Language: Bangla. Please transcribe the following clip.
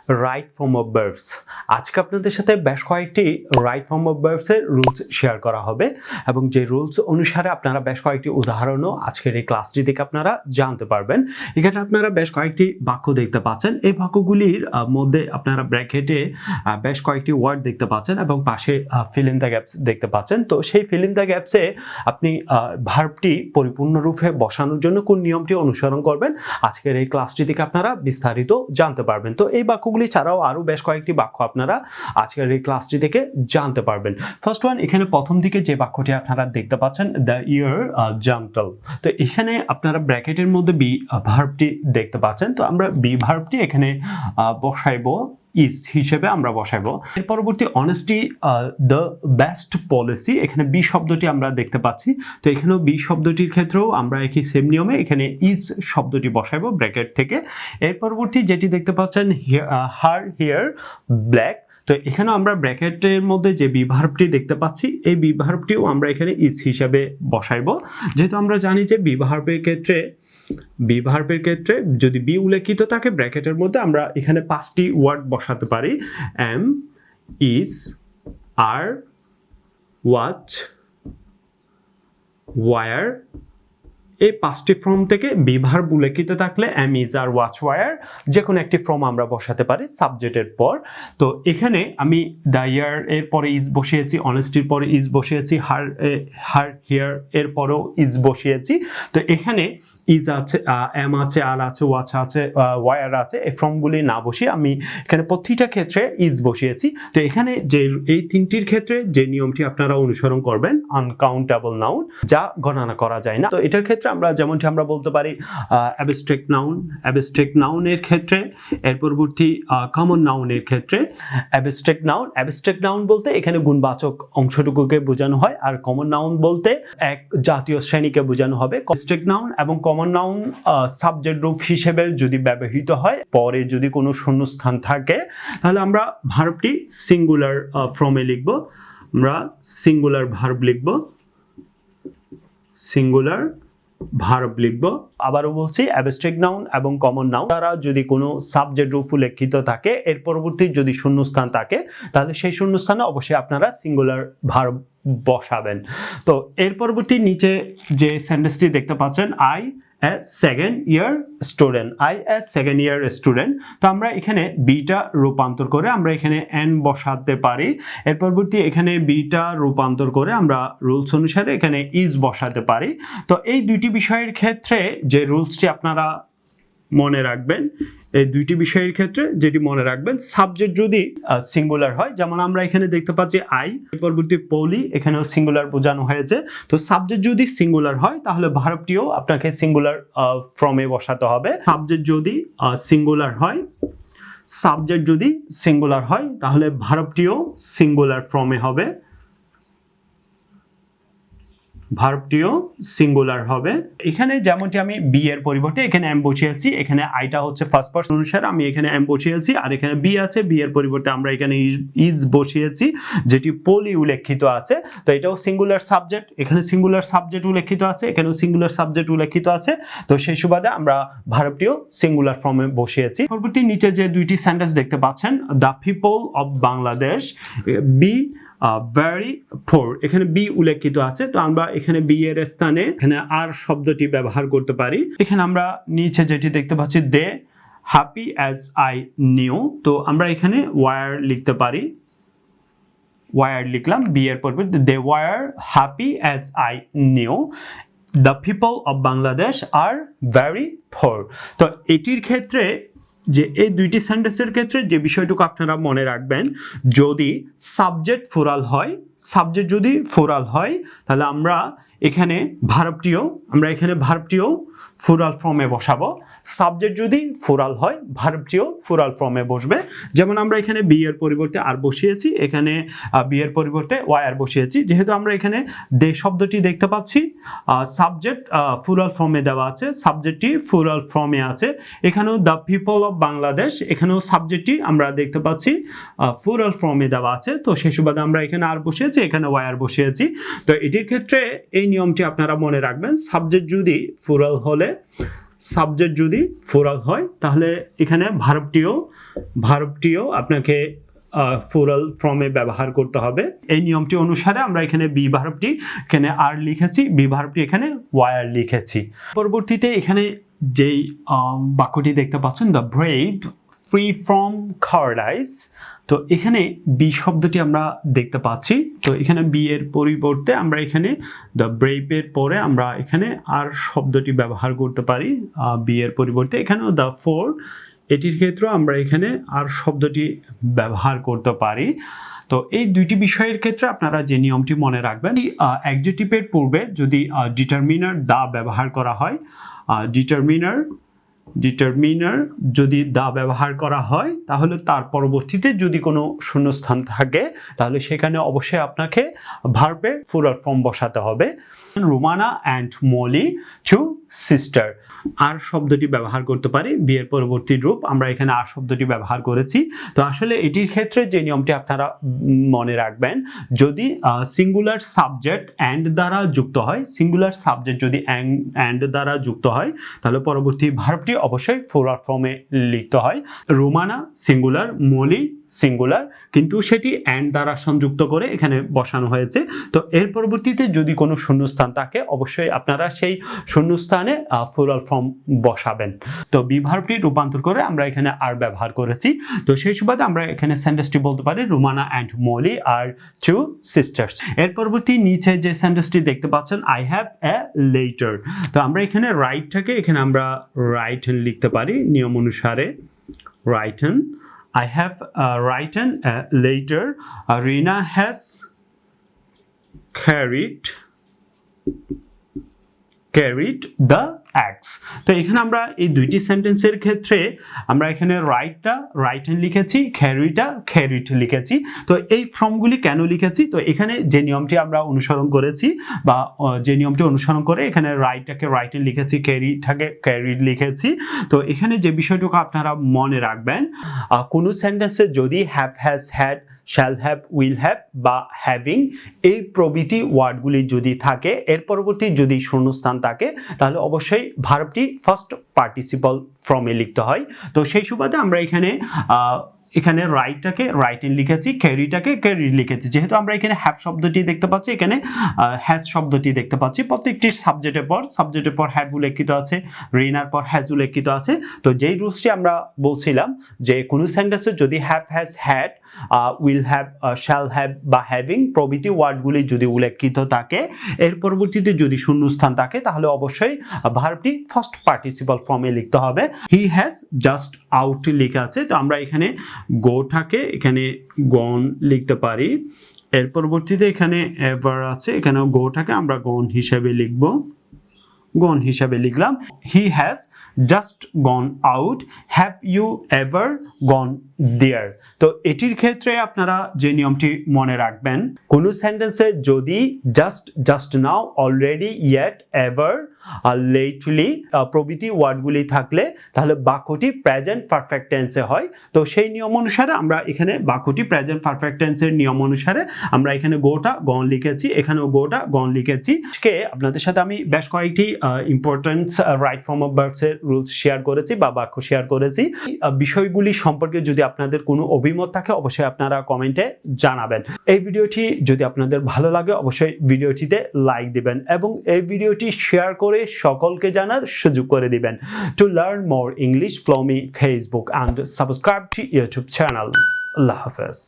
Right form of verbs. আজকে আপনাদের সাথে বেশ কয়েকটি রাইট ফর্ম অফ ভার্বসের রুলস শেয়ার করা হবে এবং যে রুলস অনুসারে আপনারা বেশ কয়েকটি উদাহরণও আজকের এই ক্লাসটি থেকে আপনারা জানতে পারবেন। এখানে আপনারা বেশ কয়েকটি বাক্য দেখতে পাচ্ছেন। এই বাক্যগুলির মধ্যে আপনারা ব্র্যাকেটে বেশ কয়েকটি ওয়ার্ড দেখতে পাচ্ছেন এবং পাশে ফিল ইন দ্য গ্যাপস দেখতে পাচ্ছেন। তো সেই ফিল ইন দ্য গ্যাপসে আপনি ভার্বটি পরিপূর্ণরূপে বসানোর জন্য কোন নিয়মটি অনুসরণ করবেন আজকের এই ক্লাসটি থেকে আপনারা বিস্তারিত জানতে পারবেন। তো এই বাক্যগুলি ছাড়াও আরো বেশ কয়েকটি বাক্য আপনারা আজকের এই ক্লাসটি থেকে জানতে পারবেন। ফার্স্ট ওয়ান, এখানে প্রথম দিকে যে বাক্যটি আপনারা দেখতে পাচ্ছেন, দ্য ইয়ার জাঙ্কল। তো এখানে আপনারা ব্র্যাকেটের মধ্যে বি ভার্বটি দেখতে পাচ্ছেন। তো আমরা বি ভার্বটি এখানে বসাইবো ইজ হিসেবে আমরা বসাইবো। এর পরবর্তী অনেস্টি দ্য বেস্ট পলিসি, এখানে বি শব্দটি আমরা দেখতে পাচ্ছি। তো এখানেও বি শব্দটির ক্ষেত্রেও আমরা একই সেম নিয়মে এখানে ইজ শব্দটি বসাইবো ব্র্যাকেট থেকে। এর পরবর্তী যেটি দেখতে পাচ্ছেন হার হেয়ার ব্ল্যাক, তো এখানেও আমরা ব্র্যাকেটের মধ্যে যে বি ভার্বটি দেখতে পাচ্ছি এই বি ভার্বটিও আমরা এখানে ইজ হিসাবে বসাইবো। যেহেতু আমরা জানি যে বি ভার্বের ক্ষেত্রে যদি বি উল্লেখিত থাকে ব্র্যাকেটের মধ্যে আমরা এখানে 5টি ওয়ার্ড বসাতে পারি, am, is, are, was, were. এই 5টি ফর্ম থেকে বি ভার্ব উল্লেখিত থাকলে am, is, are, was, were যে কোনো একটি ফর্ম আমরা বসাতে পারি সাবজেক্টের পর। তো এখানে আমি দ্য ইয়ার এর পরে ইজ বসিয়েছি, অনেস্টির পরে ইজ বসিয়েছি, হার হিয়ার এর পরেও ইজ বসিয়েছি। তো এখানে ইজ আছে, এম আছে, আর আছে, ওয়াচ আছে, ওয়ার আছে। এই ফর্মগুলি না বসিয়ে আমি এখানে প্রতিটা ক্ষেত্রে ইজ বসিয়েছি। তো এখানে যে এই 3টির ক্ষেত্রে যে নিয়মটি আপনারা অনুসরণ করবেন, আনকাউন্টেবল নাউন, যা গণনা করা যায় না। তো এটার ক্ষেত্রে আমরা যেমনটি আমরা বলতে পারি অ্যাবস্ট্রাক্ট নাউনের ক্ষেত্রে, এর পরবর্তী কমন নাউনের ক্ষেত্রে। অ্যাবস্ট্রাক্ট নাউন বলতে এখানে গুণবাচক অংশটুকুকে বোঝানো হয়, আর কমন নাউন বলতে এক জাতীয় শ্রেণীকে বোঝানো হবে। অ্যাবস্ট্রাক্ট নাউন এবং কমন নাউন সাবজেক্ট রূপ হিসেবে যদি ব্যবহৃত হয়, পরে যদি কোনো শূন্যস্থান থাকে তাহলে আমরা ভার্বটি সিঙ্গুলার ফর্মে লিখব। আমরা সিঙ্গুলার ভার্ব লিখব। আবারও বলছি, অ্যাবস্ট্রাক্ট নাউন এবং কমন নাউন দ্বারা যদি কোনো সাবজেক্ট রূপ উল্লেখিত থাকে, এর পরবর্তী যদি শূন্যস্থান থাকে তাহলে সেই শূন্যস্থানে অবশ্যই আপনারা সিঙ্গুলার ভার্ব বসাবেন। তো এর পরবর্তী নিচে যে সেন্টেন্সটি দেখতে পাচ্ছেন, I A second year student. তো আমরা এখানে বিটা রূপান্তর করে আমরা এখানে এন বসাতে পারি। এর পরবর্তী এখানে বিটা রূপান্তর করে আমরা রুলস অনুসারে এখানে ইজ বসাতে পারি। তো এই দুইটি বিষয়ের ক্ষেত্রে যে রুলসটি আপনারা মনে রাখবেন, এই দুইটি বিষয়ের ক্ষেত্রে যেটি মনে রাখবেন, সাবজেক্ট যদি সিঙ্গুলার হয়, যেমন আমরা এখানে দেখতে পাচ্ছি আই, পরবর্তী পলি, এখানেও সিঙ্গুলার বোঝানো হয়েছে। তো সাবজেক্ট যদি সিঙ্গুলার হয় তাহলে ভার্বটিও আপনাকে সিঙ্গুলার ফর্মে বসাতে হবে। সাবজেক্ট যদি সিঙ্গুলার হয় তাহলে ভার্বটিও সিঙ্গুলার ফর্মে হবে। এখানে যেমনটি আমি বি এর পরিবর্তে এখানে এম বসিয়েছি, এখানে আইটা হচ্ছে ফার্স্ট পারসন অনুসারে আমি এখানে এম বসিয়েছি, আর এখানে বি আছে, বি এর পরিবর্তে আমরা এখানে ইজ বসিয়েছি যেটি পলি উল্লেখিত আছে। তো এটাও সিঙ্গুলার সাবজেক্ট, এখানে সিঙ্গুলার সাবজেক্ট উল্লেখিত আছে, এখানেও সিঙ্গুলার সাবজেক্ট উল্লেখিত আছে। তো সেই সুবাদে আমরা ভার্বটিও সিঙ্গুলার ফর্মে বসিয়েছি। পরবর্তী নিচে যে দুইটি সেন্টেন্স দেখতে পাচ্ছেন, the people of Bangladesh be very poor, এখানে বি উল্লেখিত আছে। তো আমরা এখানে বি এর স্থানে এখানে আর শব্দটি ব্যবহার করতে পারি। এখানে আমরা নিচে যেটি দেখতে পাচ্ছি, দে হ্যাপি অ্যাজ আই নিউ, তো আমরা এখানে ওয়ার লিখতে পারি। ওয়ার লিখলাম বি এর পরিবর্তে, they were happy as I knew the people of Bangladesh are very poor. তো এটির ক্ষেত্রে যে এই দুইটি সেন্টেন্সের ক্ষেত্রে যে বিষয়টুকু আপনারা মনে রাখবেন, যদি সাবজেক্ট ফোরাল হয় তাহলে আমরা এখানে ভার্বটিও ফুরাল ফর্মে বসাবো। সাবজেক্ট যদি ফুরাল হয় ভার্বটিও ফুরাল ফর্মে বসবে। যেমন আমরা এখানে বি এর পরিবর্তে আর বসিয়েছি, এখানে বি এর পরিবর্তে ওয়াই আর বসিয়েছি। যেহেতু আমরা এখানে দে শব্দটি দেখতে পাচ্ছি, সাবজেক্ট ফুরাল ফর্মে দেওয়া আছে, সাবজেক্টটি ফুরাল ফর্মে আছে। এখানেও দ্য পিপল অফ বাংলাদেশ, এখানেও সাবজেক্টটি আমরা দেখতে পাচ্ছি ফুরাল ফর্মে দেওয়া আছে। তো সেই সুবাদে আমরা এখানে আর বসিয়েছি, এখানে ওয়াই আর বসিয়েছি। তো এটির ক্ষেত্রে এই নিয়মটি আপনারা মনে রাখবেন, সাবজেক্ট যদি ফুরাল হলে সাবজেক্ট যদি ফোরাল হয় তাহলে এখানে ভার্বটিও আপনাকে ফোরাল ফর্মে ব্যবহার করতে হবে। এই নিয়মটি অনুসারে আমরা এখানে বি ভার্বটি এখানে আর লিখেছি, বি ভার্বটি এখানে ওয়ার লিখেছি। পরবর্তীতে এখানে যেই বাক্যটি দেখতে পাচ্ছেন, দ্য ব্রেভ ফ্রি ফ্রম কাওয়ার্ডাইস, তো এখানে বি শব্দটি আমরা দেখতে পাচ্ছি। তো এখানে বি এর পরিবর্তে আমরা এখানে দ্য ব্রেভ এর পরে আমরা এখানে আর শব্দটি ব্যবহার করতে পারি। বি এর পরিবর্তে এখানেও দ্য ফোর, এটির ক্ষেত্রে আমরা এখানে আর শব্দটি ব্যবহার করতে পারি। তো এই দুইটি বিষয়ের ক্ষেত্রে আপনারা যে নিয়মটি মনে রাখবেন, অ্যাডজেক্টিভের পূর্বে যদি ডিটারমিনার দা ব্যবহার করা হয়, ডিটারমিনার যদি দা ব্যবহার করা হয় তাহলে তার পরবর্তীতে যদি কোনো শূন্যস্থান থাকে তাহলে সেখানে অবশ্যই আপনাকে ভার্বের ফুরাল ফর্ম বসাতে হবে। Romana and Molly two sister, are শব্দটি ব্যবহার করতে পারি। বিয়ের পরবর্তী রূপ আমরা এখানে আর শব্দটি ব্যবহার করেছি। তো আসলে এটির ক্ষেত্রে যে নিয়মটি আপনারা মনে রাখবেন, যদি সিঙ্গুলার সাবজেক্ট অ্যান্ড দ্বারা যুক্ত হয়, সিঙ্গুলার সাবজেক্ট যদি অ্যান্ড দ্বারা যুক্ত হয় তাহলে পরবর্তী ভার্বটি অবশ্যই ফোরাল ফর্মে লিখতে হয়। রোমানা সিঙ্গুলার, মলি সিঙ্গুলার, কিন্তু সেটি অ্যান্ড দ্বারা সংযুক্ত করে এখানে বসানো হয়েছে। তো এর পরবর্তীতে যদি কোনো শূন্যস্থান থাকে অবশ্যই আপনারা সেই শূন্যস্থানে ফোরাল ফর্ম বসাবেন। তো বি ভার্বটি রূপান্তর করে আমরা এখানে আর ব্যবহার করেছি। তো সেই সুবাদে আমরা এখানে সেন্টেন্সটি বলতে পারি Romana and Molly are two sisters. এর পরবর্তী নিচে যে সেন্টেন্সটি দেখতে পাচ্ছেন, আই হ্যাভ এ লেটার, তো আমরা এখানে রাইটটাকে এখানে আমরা রাইটেন লিখতে পারি নিয়ম অনুসারে। Written, I have written a letter. Rina has carried the eggs. তো এখানে আমরা এই দুইটি সেন্টেন্সের ক্ষেত্রে আমরা এখানে রাইটেন লিখেছি, ক্যারিড লিখেছি। তো এই ফর্মগুলি কেন লিখেছি, তো এখানে যে নিয়মটি আমরা অনুসরণ করেছি বা যে নিয়মটি অনুসরণ করে এখানে রাইটটাকে রাইটেন লিখেছি, ক্যারিড লিখেছি। তো এখানে যে বিষয়টুকু আপনারা মনে রাখবেন, কোনো সেন্টেন্সে যদি have, has, had, shall have, will have বা হ্যাভিং এই প্রভৃতি ওয়ার্ডগুলি যদি থাকে, এর পরবর্তী যদি শূন্যস্থান থাকে তাহলে অবশ্যই ভার্বটি ফার্স্ট পার্টিসিপল ফর্মে লিখতে হয়। তো সেই সুবাদে আমরা এখানে রাইটটাকে রাইটেন লিখেছি, ক্যারিটাকে ক্যারিড লিখেছি। যেহেতু আমরা এখানে হ্যাভ শব্দটি দেখতে পাচ্ছি, এখানে হ্যাজ শব্দটি দেখতে পাচ্ছি। প্রত্যেকটি সাবজেক্টের পর হ্যাভ উল্লেখিত আছে, রিনার পর হ্যাজ উল্লেখিত আছে। তো যেই রুলসটি আমরা বলছিলাম যে কোনো সেন্টেন্সে যদি have, has, had, will have, shall have বা হ্যাভিং প্রভৃতি ওয়ার্ডগুলি যদি উল্লেখিত থাকে, এর পরবর্তীতে যদি শূন্যস্থান থাকে তাহলে অবশ্যই ভার্বটি ফার্স্ট পার্টিসিপল ফর্মে লিখতে হবে। হি হ্যাজ জাস্ট আউট লেখা আছে, তো আমরা এখানে গোটাকে এখানে গন লিখতে পারি। এর পরবর্তীতে এখানে এভার আছে, এখানে গোটাকে আমরা গন হিসেবে লিখলাম। He has just gone out, have you ever gone there. তো এটির ক্ষেত্রে আপনারা যে নিয়মটি মনে রাখবেন, কোনো সেন্টেন্সে যদি just now, already, yet, ever, lately প্রভৃতি ওয়ার্ডগুলি থাকলে তাহলে বাক্যটি প্রেজেন্ট পারফেক্ট টেন্সে হয়। তো সেই নিয়ম অনুসারে আমরা এখানে বাক্যটি প্রেজেন্ট পারফেক্ট টেন্সের নিয়ম অনুসারে আমরা এখানে গোটা গন লিখেছি, এখানেও গোটা গন লিখেছি। আজকে আপনাদের সাথে আমি বেশ কয়েকটি ইম্পর্টেন্ট রাইট ফর্ম অফ ভার্বসের রুলস শেয়ার করেছি বা বাক্য শেয়ার করেছি। বিষয়গুলি সম্পর্কে যদি আপনাদের কোনো অভিমত থাকে অবশ্যই আপনারা কমেন্টে জানাবেন। এই ভিডিওটি যদি আপনাদের ভালো লাগে অবশ্যই ভিডিওটিতে লাইক দিবেন এবং এই ভিডিওটি শেয়ার করে সকলকে জানার সুযোগ করে দিবেন। To learn more English, follow me Facebook and subscribe to YouTube channel. Allah Hafiz.